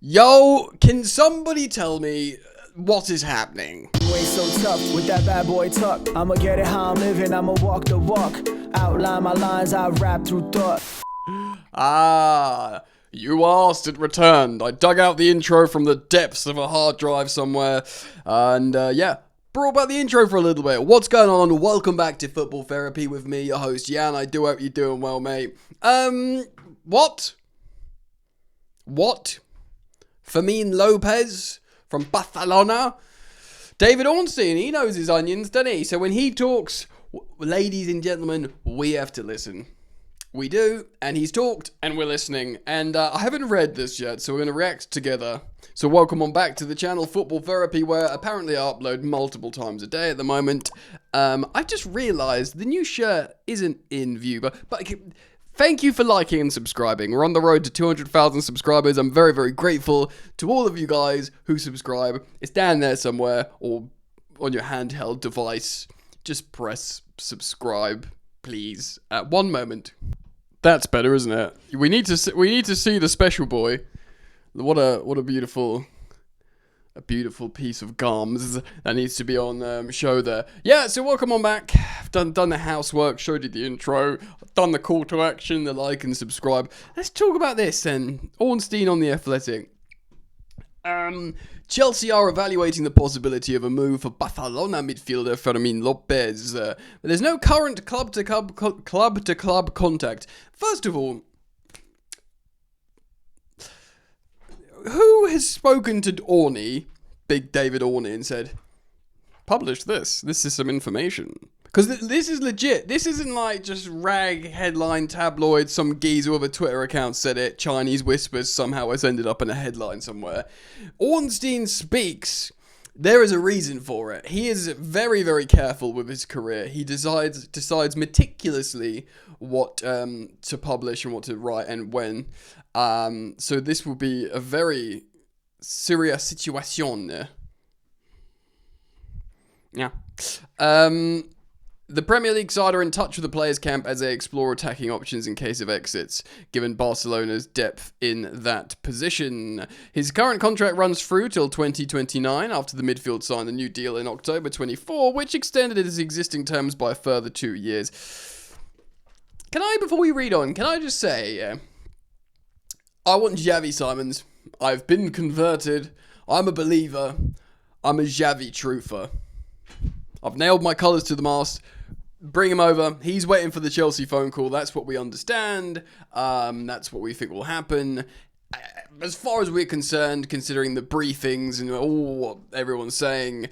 Yo, can somebody tell me what is happening? Way so tough with that bad boy tuck. I'ma get it how I'm living, I'ma walk the walk. Outline my lines, I rap through thought. You asked, it returned. I dug out the intro from the depths of a hard drive somewhere. And brought back the intro for a little bit. What's going on? Welcome back to Football Therapy with me, your host, Jan. I do hope you're doing well, mate. What? Fermin Lopez from Barcelona? David Ornstein, he knows his onions, doesn't he? So when he talks, ladies and gentlemen, we have to listen. We do, and he's talked, and we're listening. And I haven't read this yet, so we're going to react together. So welcome on back to the channel Football Therapy, where apparently I upload multiple times a day at the moment. I've just realised the new shirt isn't in view, but thank you for liking and subscribing. We're on the road to 200,000 subscribers. I'm very, very grateful to all of you guys who subscribe. It's down there somewhere, or on your handheld device. Just press subscribe, please. At one moment. That's better, isn't it? We need to see the special boy. What a beautiful piece of gums that needs to be on show there. Yeah, so welcome on back. I've done the housework, showed you the intro, done the call to action, the like and subscribe. Let's talk about this then. Ornstein on the Athletic. Chelsea are evaluating the possibility of a move for Barcelona midfielder Fermin Lopez. But there's no current club-to-club contact. First of all, who has spoken to Orney, Big David Orney, and said, publish this. This is some information. Because this is legit. This isn't like just rag headline tabloid. Some geezer with a Twitter account said it. Chinese whispers somehow has ended up in a headline somewhere. Ornstein speaks. There is a reason for it. He is very, very careful with his career. He decides meticulously what to publish and what to write and when. So this will be a very serious situation. Yeah. The Premier League side are in touch with the players' camp as they explore attacking options in case of exits, given Barcelona's depth in that position. His current contract runs through till 2029 after the midfield signed a new deal in October 24, which extended his existing terms by a further 2 years. Before we read on, can I just say, I want Xavi Simons. I've been converted. I'm a believer. I'm a Xavi truther. I've nailed my colours to the mast. Bring him over. He's waiting for the Chelsea phone call. That's what we understand. That's what we think will happen. As far as we're concerned, considering the briefings and all what everyone's saying,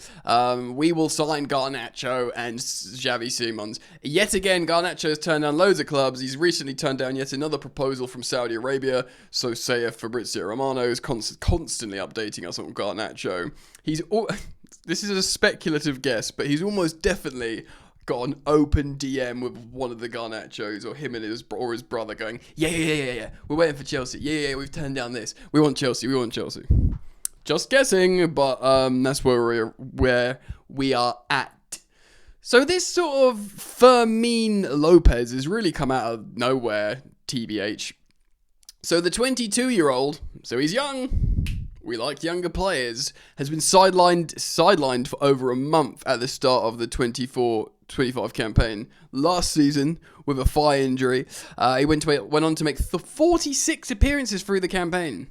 we will sign Garnacho and Xavi Simons. Yet again, Garnacho's turned down loads of clubs. He's recently turned down yet another proposal from Saudi Arabia. So saith Fabrizio Romano is constantly updating us on Garnacho. This is a speculative guess, but he's almost definitely got an open DM with one of the Garnachos, or him and his brother going, yeah, we're waiting for Chelsea. Yeah, we've turned down this. We want Chelsea. Just guessing, but that's where we are at. So this sort of Fermin Lopez has really come out of nowhere, TBH. So the 22-year-old, so he's young. We like younger players, has been sidelined for over a month at the start of the 24-25 campaign. Last season, with a thigh injury, he went on to make 46 appearances through the campaign.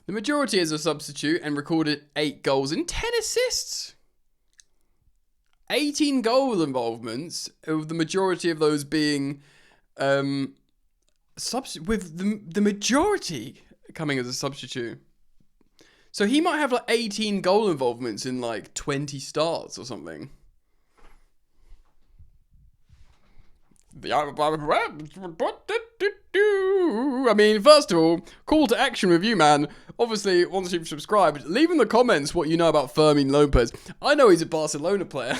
The majority as a substitute, and recorded 8 goals and 10 assists. 18 goal involvements, with the majority of those being with the majority coming as a substitute. So he might have like 18 goal involvements in like 20 starts or something. I mean, first of all, call to action with you, man. Obviously, once you've subscribed, leave in the comments what you know about Fermin Lopez. I know he's a Barcelona player.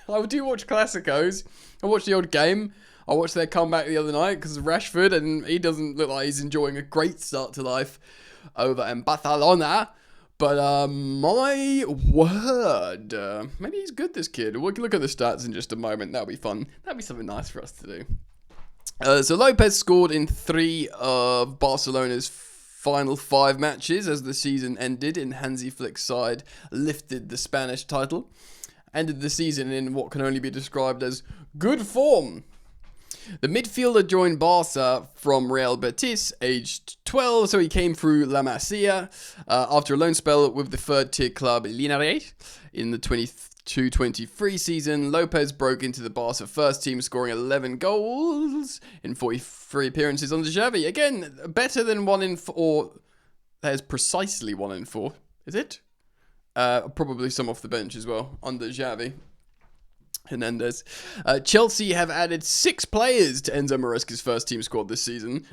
I do watch Clásicos. I watched the old game. I watched their comeback the other night because of Rashford, and he doesn't look like he's enjoying a great start to life over in Barcelona. But, my word, maybe he's good, this kid. We can look at the stats in just a moment. That'll be fun. That'll be something nice for us to do. So Lopez scored in 3 of Barcelona's final 5 matches as the season ended in Hansi Flick's side lifted the Spanish title. Ended the season in what can only be described as good form. The midfielder joined Barca from Real Betis, aged 12, so he came through La Masia after a loan spell with the third-tier club Linares in the 22-23 season. López broke into the Barca first team, scoring 11 goals in 43 appearances under Xavi. Again, better than 1 in 4. That is precisely 1 in 4, is it? Probably some off the bench as well, under Xavi Hernandez. Chelsea have added 6 players to Enzo Maresca's first team squad this season.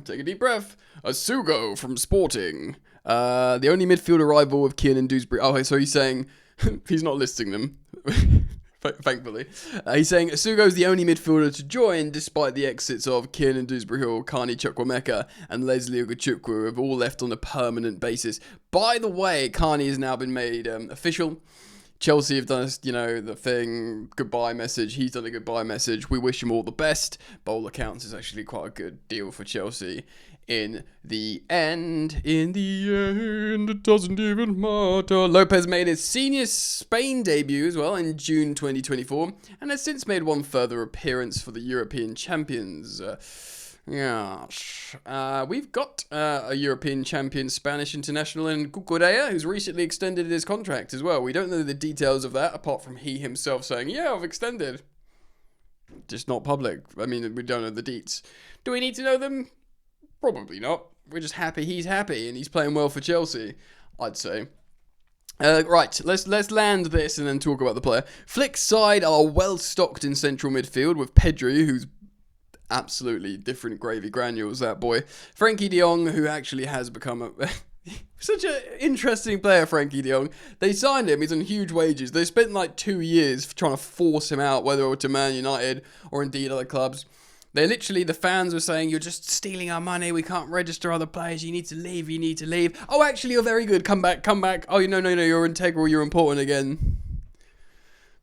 Take a deep breath. Asugo from Sporting. The only midfield arrival of Kieran Dewsbury. Oh, so he's saying he's not listing them. Thankfully. He's saying Asugo is the only midfielder to join, despite the exits of Kieran Dewsbury-Hall, Carney Chukwuemeka, and Leslie Ugochukwu, who have all left on a permanent basis. By the way, Carney has now been made official. Chelsea have done, the thing, goodbye message. He's done a goodbye message. We wish him all the best. By all accounts, it's actually quite a good deal for Chelsea. In the end, it doesn't even matter. Lopez made his senior Spain debut as well in June 2024 and has since made one further appearance for the European champions. We've got a European champion Spanish international in Cucurella, who's recently extended his contract as well. We don't know the details of that, apart from he himself saying, yeah, I've extended. Just not public. I mean, we don't know the deets. Do we need to know them? Probably not. We're just happy he's happy and he's playing well for Chelsea, I'd say. Right, let's land this and then talk about the player. Flick's side are well stocked in central midfield with Pedri, who's absolutely different gravy granules, that boy. Frankie de Jong, who actually has become such an interesting player, Frankie de Jong. They signed him, he's on huge wages. They spent like 2 years trying to force him out, whether it was to Man United or indeed other clubs. The fans were saying, you're just stealing our money, we can't register other players, you need to leave. Oh, actually, you're very good, come back. Oh, no, you're integral, you're important again.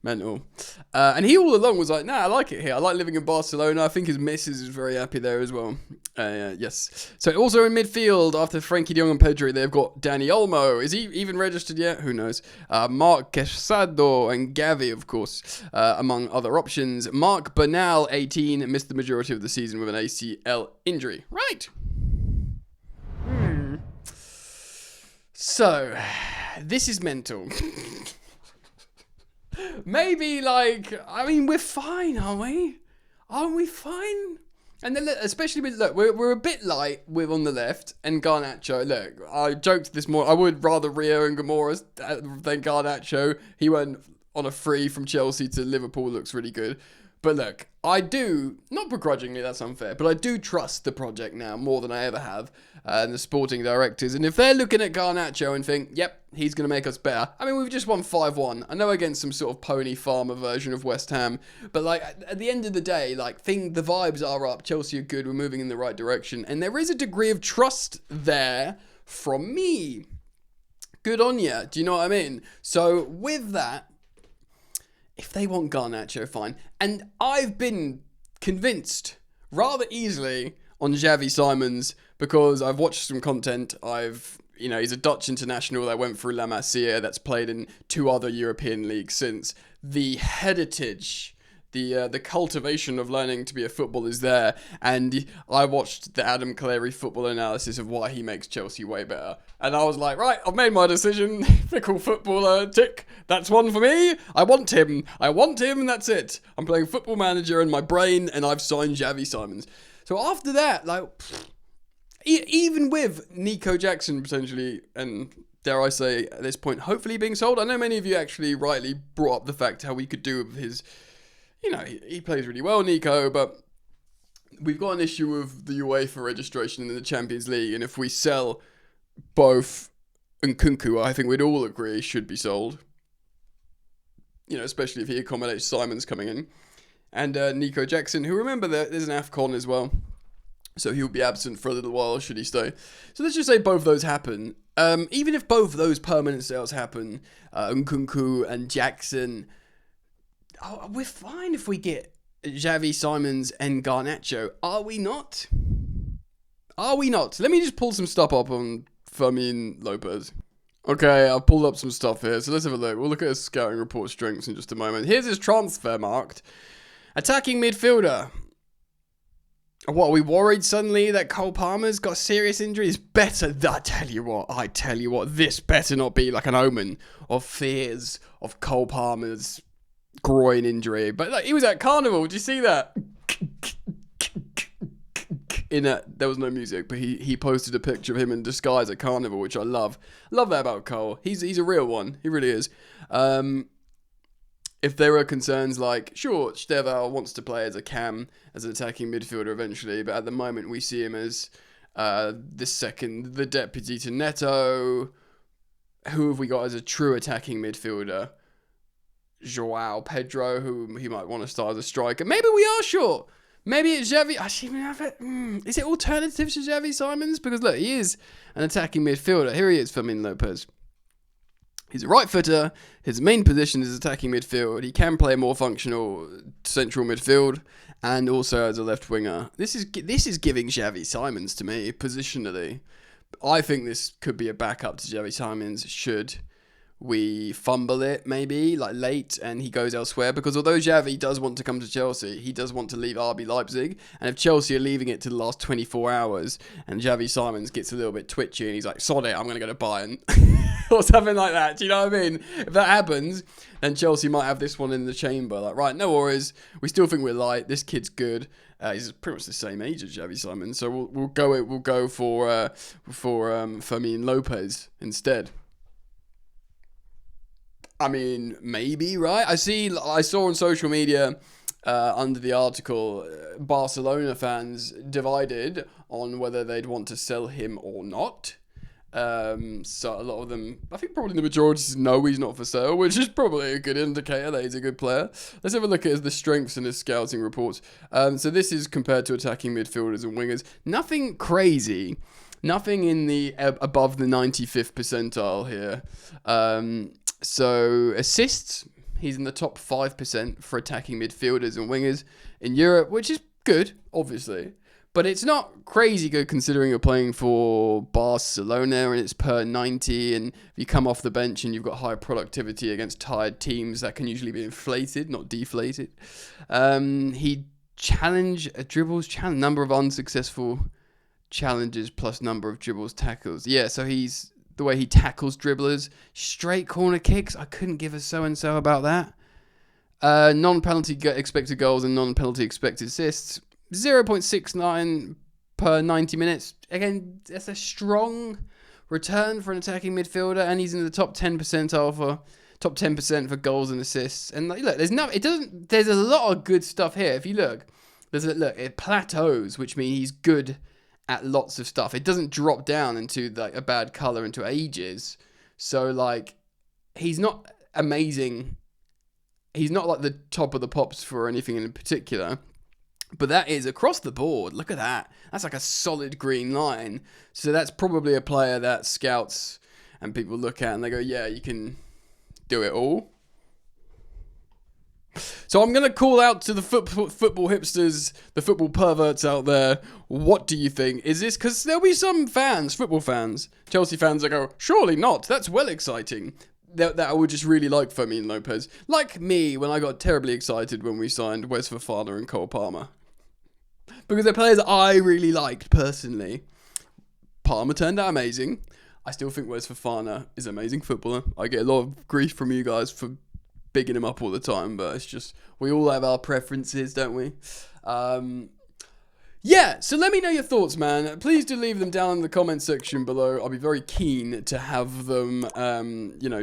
Mental. And he all along was like, I like it here. I like living in Barcelona. I think his missus is very happy there as well. Yes. So also in midfield, after Frankie de Jong and Pedri, they've got Dani Olmo. Is he even registered yet? Who knows? Marc Quesado and Gavi, of course, among other options. Marc Bernal, 18, missed the majority of the season with an ACL injury. Right. So, this is mental. Maybe, we're fine, aren't we? Aren't we fine? And then, especially with, we're a bit light with on the left, and Garnacho. Look, I joked this morning, I would rather Rio and Gamora than Garnacho. He went on a free from Chelsea to Liverpool, looks really good. But look, I do, not begrudgingly, that's unfair, but I do trust the project now more than I ever have, and the sporting directors. And if they're looking at Garnacho and think, yep, he's going to make us better. I mean, we've just won 5-1. I know against some sort of pony farmer version of West Ham, but at the end of the day, the vibes are up. Chelsea are good. We're moving in the right direction. And there is a degree of trust there from me. Good on ya. Do you know what I mean? So with that, if they want Garnacho, fine. And I've been convinced rather easily on Xavi Simons because I've watched some content. He's a Dutch international that went through La Masia, that's played in 2 other European leagues since. The heritage, the cultivation of learning to be a footballer is there. And I watched the Adam Cleary football analysis of why he makes Chelsea way better. And I was like, right, I've made my decision. Fickle footballer, tick. That's one for me. I want him, and that's it. I'm playing Football Manager in my brain, and I've signed Xavi Simons. So after that, even with Nico Jackson potentially, and dare I say at this point, hopefully being sold. I know many of you actually rightly brought up the fact how we could do with his, he plays really well, Nico, but we've got an issue with the UEFA registration in the Champions League, and if we sell both Nkunku, I think we'd all agree should be sold. Especially if he accommodates Simons coming in. And Nico Jackson, who, remember, there's an AFCON as well. So he'll be absent for a little while, should he stay. So let's just say both of those happen. Even if both of those permanent sales happen, Nkunku and Jackson, we're fine if we get Xavi Simons and Garnacho. Are we not? Are we not? Let me just pull some stuff up on Fermin Lopez. Okay, I've pulled up some stuff here, so let's have a look. We'll look at his scouting report strengths in just a moment. Here's his transfer marked. Attacking midfielder. What, are we worried suddenly that Cole Palmer's got serious injuries? Better, I tell you what, this better not be like an omen of fears of Cole Palmer's groin injury. But like, he was at Carnival, did you see that? There was no music, but he posted a picture of him in disguise at Carnival, which I love. Love that about Cole. He's a real one. He really is. If there are concerns like, sure, Steval wants to play as a cam, as an attacking midfielder eventually, but at the moment we see him as the deputy to Neto. Who have we got as a true attacking midfielder? Joao Pedro, who he might want to start as a striker. Maybe we are short. Maybe it's Xavi. Is it alternatives to Xavi Simons? Because look, he is an attacking midfielder. Here he is, Fermin Lopez. He's a right footer. His main position is attacking midfield. He can play more functional central midfield and also as a left winger. This is giving Xavi Simons to me positionally. I think this could be a backup to Xavi Simons should we fumble it maybe like late and he goes elsewhere, because although Xavi does want to come to Chelsea, he does want to leave RB Leipzig, and if Chelsea are leaving it to the last 24 hours and Xavi Simons gets a little bit twitchy and he's like, sod it, I'm going to go to Bayern or something like that, do you know what I mean? If that happens, then Chelsea might have this one in the chamber, like, right, no worries, we still think we're light, this kid's good. He's pretty much the same age as Xavi Simons, so we'll go for Fermin Lopez instead. I mean, maybe, right? I saw on social media under the article, Barcelona fans divided on whether they'd want to sell him or not. So a lot of them, I think probably the majority says no, he's not for sale, which is probably a good indicator that he's a good player. Let's have a look at the strengths and his scouting reports. So this is compared to attacking midfielders and wingers. Nothing crazy. Nothing in the above the 95th percentile here. So assists, he's in the top 5% for attacking midfielders and wingers in Europe, which is good, obviously. But it's not crazy good considering you're playing for Barcelona and it's per 90, and if you come off the bench and you've got high productivity against tired teams, that can usually be inflated, not deflated. He dribbles, number of unsuccessful challenges plus number of dribbles, tackles. Yeah, so he's the way he tackles dribblers, straight corner kicks. I couldn't give a so-and-so about that. Non-penalty expected goals and non-penalty expected assists. 0.69 per 90 minutes. Again, that's a strong return for an attacking midfielder, and he's in the top 10% for goals and assists. And like, look, there's a lot of good stuff here. If you look, it plateaus, which means he's good at lots of stuff. It doesn't drop down into like a bad color into ages. So like, he's not amazing. He's not like the top of the pops for anything in particular, but that is across the board. Look at that. That's like a solid green line. So that's probably a player that scouts and people look at and they go, yeah, you can do it all. So I'm going to call out to the football hipsters, the football perverts out there. What do you think? Is this, because there'll be some fans, football fans, Chelsea fans that go, surely not, that's well exciting. That I would just really like Fermin Lopez. Like me, when I got terribly excited when we signed Wes Fofana and Cole Palmer. Because they're players I really liked personally. Palmer turned out amazing. I still think Wes Fofana is an amazing footballer. I get a lot of grief from you guys for bigging him up all the time, but it's just, we all have our preferences, don't we? Yeah, so let me know your thoughts, man. Please do leave them down in the comment section below. I'll be very keen to have them,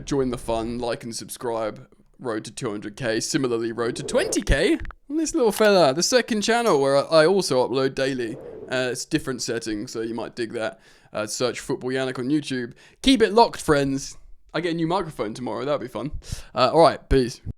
join the fun, like and subscribe. Road to 200k, similarly road to 20k on this little fella, the second channel where I also upload daily. It's different settings, so you might dig that. Search Football Yannick on YouTube. Keep it locked, friends. I get a new microphone tomorrow, that'll be fun. Alright, peace.